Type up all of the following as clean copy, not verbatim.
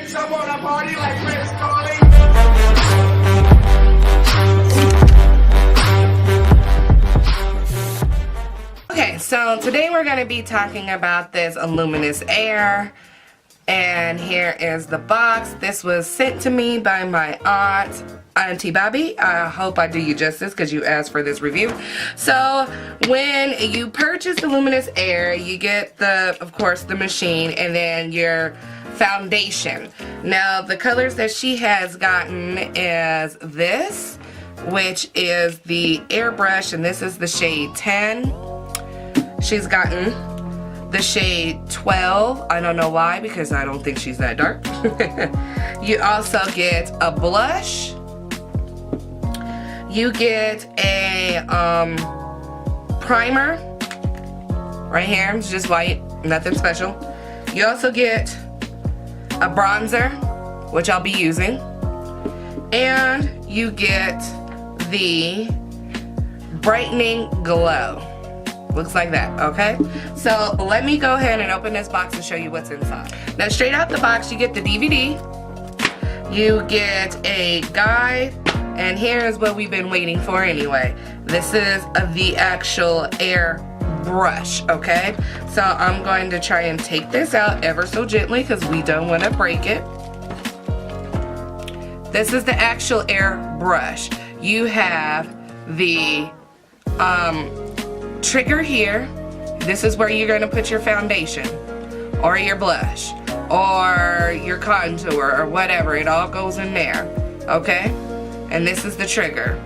bitch, I wanna party like Chris Farley. Okay, so today we're going to be talking about this Luminess Air, and here is the box. This was sent to me by my aunt, Auntie Bobby. I hope I do you justice because you asked for this review. So when you purchase the Luminess Air, you get of course, the machine and then your foundation. Now the colors that she has gotten is this, which is the airbrush, and this is the shade 10. She's gotten the shade 12. I don't know why, because I don't think she's that dark. You also get a blush. You get a primer right here. It's just white, nothing special. You also get a bronzer, which I'll be using. And you get the brightening glow. Looks like that, okay? So let me go ahead and open this box and show you what's inside. Now straight out the box you get the DVD, you get a guide, and here's what we've been waiting for anyway. This is the actual air brush, okay? So I'm going to try and take this out ever so gently because we don't want to break it. This is the actual air brush. You have the trigger here. This is where you're going to put your foundation or your blush or your contour or whatever. It all goes in there, okay? And this is the trigger.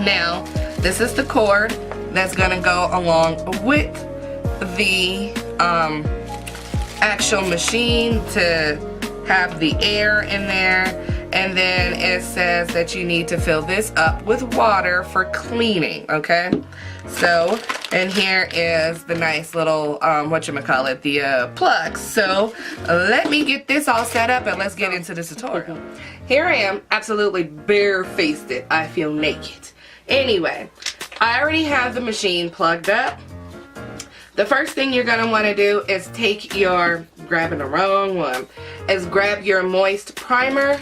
Now this is the cord that's going to go along with the actual machine to have the air in there. And then it says that you need to fill this up with water for cleaning, okay? So, and here is the nice little, whatchamacallit, the plugs. So, let me get this all set up and let's get into the tutorial. Here I am, absolutely barefaced it. I feel naked. Anyway, I already have the machine plugged up. The first thing you're going to want to do is take your, grabbing the wrong one, is grab your moist primer,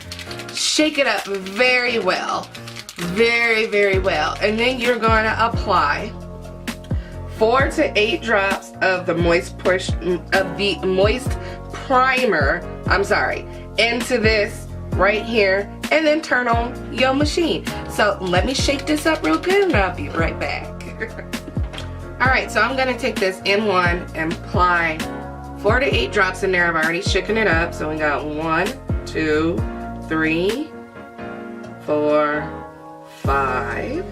shake it up very well. Very, very well. And then you're going to apply 4 to 8 drops of the moist primer, into this right here, and then turn on your machine. So let me shake this up real good and I'll be right back. Alright, so I'm going to take this in one and apply 4 to 8 drops in there. I've already shaken it up. So we got 1, 2, 3, 4, 5.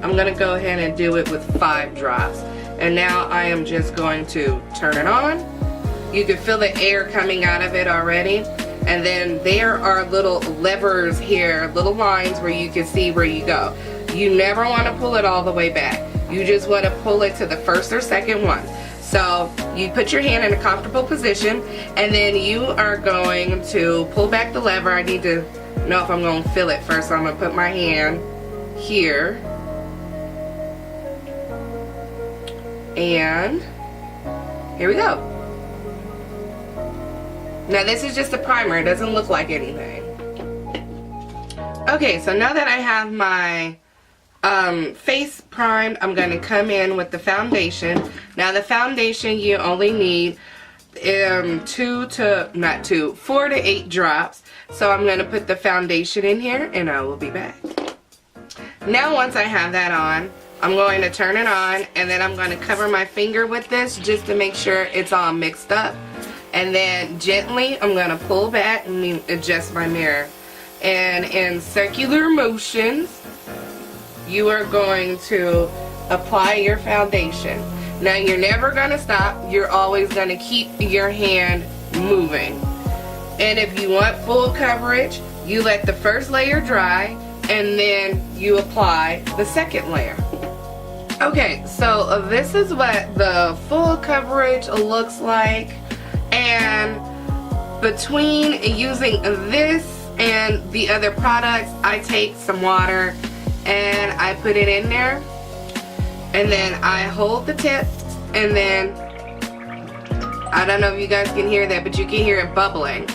I'm going to go ahead and do it with 5 drops. And now I am just going to turn it on. You can feel the air coming out of it already. And then there are little levers here, little lines where you can see where you go. You never want to pull it all the way back. You just want to pull it to the first or second one. So you put your hand in a comfortable position and then you are going to pull back the lever. I need to know if I'm going to feel it first. So I'm going to put my hand here. And here we go. Now this is just a primer. It doesn't look like anything. Okay, so now that I have my face primed, I'm going to come in with the foundation. Now the foundation you only need 4 to 8 drops. So I'm going to put the foundation in here and I will be back. Now once I have that on, I'm going to turn it on and then I'm going to cover my finger with this just to make sure it's all mixed up. And then gently I'm going to pull back and adjust my mirror. And in circular motions, you are going to apply your foundation. Now you're never going to stop. You're always going to keep your hand moving. And if you want full coverage, you let the first layer dry and then you apply the second layer. Okay, so this is what the full coverage looks like. And between using this and the other products, I take some water and I put it in there, and then I hold the tip, and then I don't know if you guys can hear that, but you can hear it bubbling.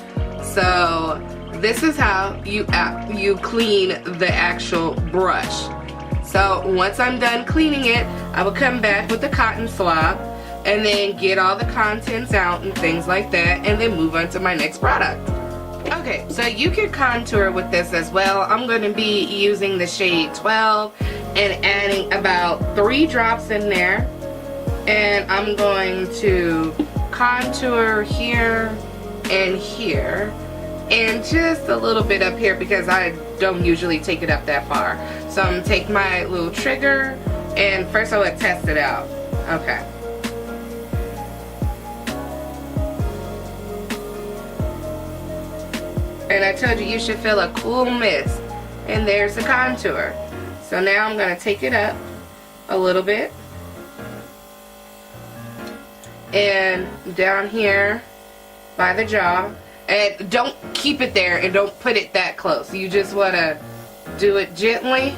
So this is how you clean the actual brush. So once I'm done cleaning it, I will come back with the cotton swab and then get all the contents out and things like that, and then move on to my next product. Okay, so you can contour with this as well. I'm going to be using the shade 12 and adding about 3 drops in there. And I'm going to contour here and here, and just a little bit up here because I don't usually take it up that far. So I'm going to take my little trigger, and first I will test it out. Okay. And I told you should feel a cool mist. And there's the contour. So now I'm going to take it up a little bit. And down here by the jaw. And don't keep it there and don't put it that close. You just want to do it gently.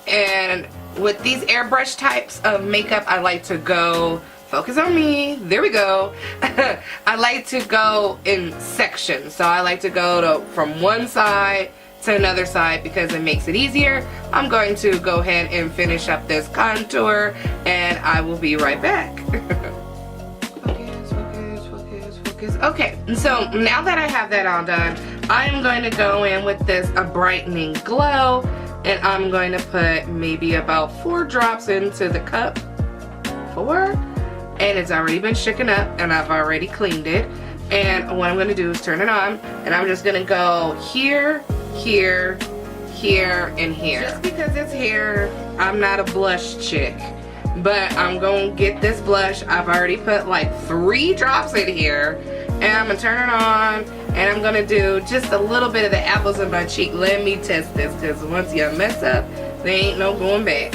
And with these airbrush types of makeup, I like to go, focus on me, there we go. I like to go in sections. So I like to go from one side to another side because it makes it easier. I'm going to go ahead and finish up this contour, and I will be right back. Focus. Okay, so now that I have that all done, I'm going to go in with this brightening glow, and I'm going to put maybe about 4 drops into the cup. 4. And it's already been shaken up, and I've already cleaned it. And what I'm going to do is turn it on, and I'm just going to go here, here, here, and here. Just because it's here, I'm not a blush chick, but I'm going to get this blush. I've already put like 3 drops in here, and I'm going to turn it on, and I'm going to do just a little bit of the apples of my cheek. Let me test this, because once you mess up, there ain't no going back.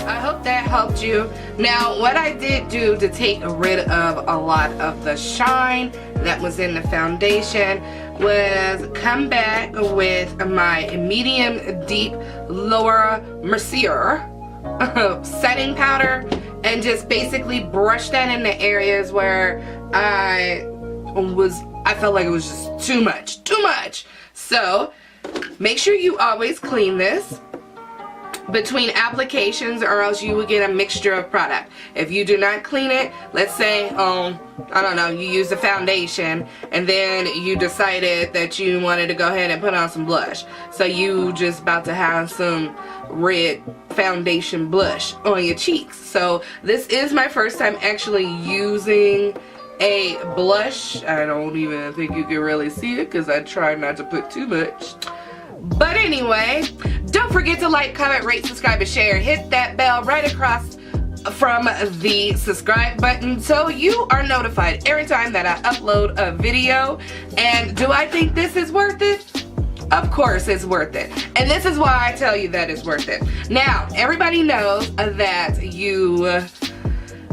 I hope that helped you. Now, what I did do to take rid of a lot of the shine that was in the foundation was come back with my medium deep Laura Mercier setting powder and just basically brush that in the areas where I felt like it was just too much. So make sure you always clean this between applications, or else you will get a mixture of product. If you do not clean it, let's say I don't know, you use a foundation and then you decided that you wanted to go ahead and put on some blush, so you just about to have some red foundation blush on your cheeks. So this is my first time actually using a blush. I don't even think you can really see it because I try not to put too much. But anyway, don't forget to like, comment, rate, subscribe, and share. Hit that bell right across from the subscribe button so you are notified every time that I upload a video. And do I think this is worth it? Of course it's worth it. And this is why I tell you that it's worth it. Now, everybody knows that you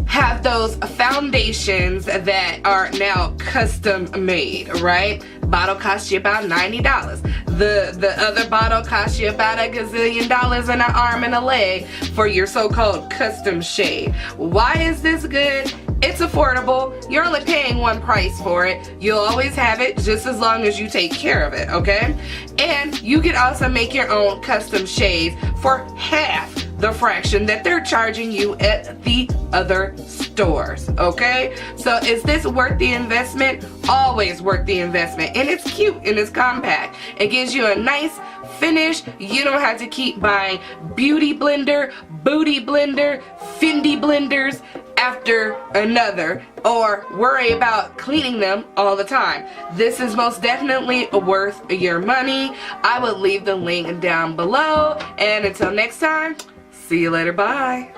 have those foundations that are now custom made, right? Bottle costs you about $90. The other bottle costs you about $1 gazillion and an arm and a leg for your so-called custom shade. Why is this good? It's affordable. You're only paying one price for it. You'll always have it just as long as you take care of it, okay? And you can also make your own custom shades for half the fraction that they're charging you at the other stores, okay? So is this worth the investment? Always worth the investment. And it's cute and it's compact. It gives you a nice finish. You don't have to keep buying beauty blender, booty blender, Fendi blenders after another, or worry about cleaning them all the time. This is most definitely worth your money. I will leave the link down below, and until next time, see you later, bye.